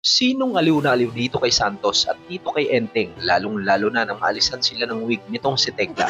Sinong aliw na aliw dito kay Santos at dito kay Enteng, lalong-lalo na nang maalisan sila ng wig nitong si Tekla?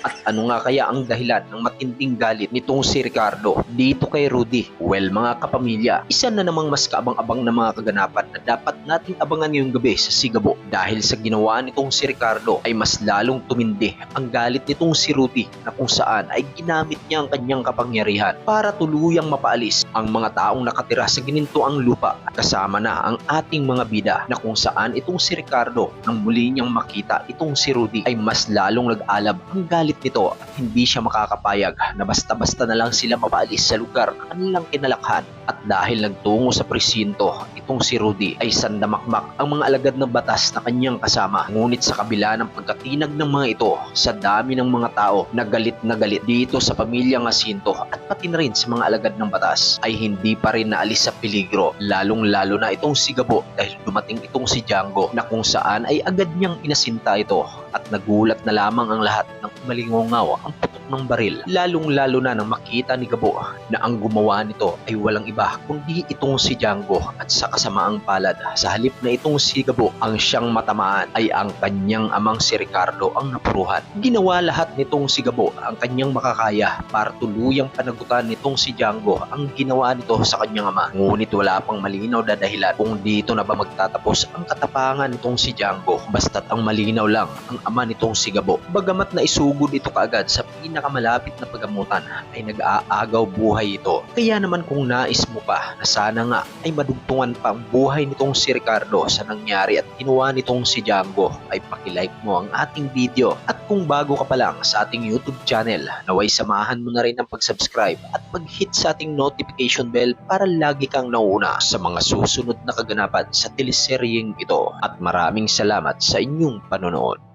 At ano nga kaya ang dahilan ng matinding galit nitong si Ricardo dito kay Rudy? Well mga kapamilya, isa na namang mas kaabang-abang na mga kaganapan na dapat nating abangan ngayong gabi sa Sigabo. Dahil sa ginawa nitong si Ricardo ay mas lalong tumindi ang galit nitong si Rudy na kung saan ay ginamit niya ang kanyang kapangyarihan para tuluyang mapaalis ang mga taong nakatira sa ginintoang lupa, kasama na ang ating mga bida, na kung saan itong si Ricardo nang muli niyang makita itong si Rudy ay mas lalong nag-alab ang galit nito at hindi siya makakapayag na basta-basta na lang sila mapaalis sa lugar na kanilang kinalakhan. At dahil nagtungo sa presinto itong si Rudy ay sandamakmak ang mga alagad ng batas na kanyang kasama. Ngunit sa kabila ng pagkatinag ng mga ito sa dami ng mga tao na galit dito sa pamilyang Jacinto at pati na rin sa mga alagad ng batas ay hindi pa rin naalis sa peligro, lalong-lalo na itong si Gabo dahil dumating itong si Django na kung saan ay agad niyang inasinta ito at nagulat na lamang ang lahat ng malingongaw ang putok ng baril, lalong-lalo na nang makita ni Gabo na ang gumawa nito ay walang iba kundi itong si Django. At sa kasamaang palad, sa halip na itong si Gabo ang siyang matamaan ay ang kanyang amang si Ricardo ang napuruhan. Ginawa lahat nitong si Gabo ang kanyang makakaya para tuluyang panagutan nitong si Django ang ginawa nito sa kanyang ama. Ngunit wala pang malinaw na dahilan kung dito na ba magtatapos ang katapangan nitong si Django, basta't ang malinaw lang ang ama nitong si Gabo. Bagamat na isugod ito kaagad sa pinakamalapit na paggamutan ay nag-aagaw buhay ito. Kaya naman kung nais mo pa na sana nga ay madugtungan pa ang buhay nitong si Ricardo sa nangyari at ginawa nitong si Django, ay pakilike mo ang ating video. At kung bago ka pa lang sa ating YouTube channel, naway samahan mo na rin ang pag-subscribe at mag-hit sa ating notification bell para lagi kang nauna sa mga susunod na kaganapan sa teleseryeng ito. At maraming salamat sa inyong panonood.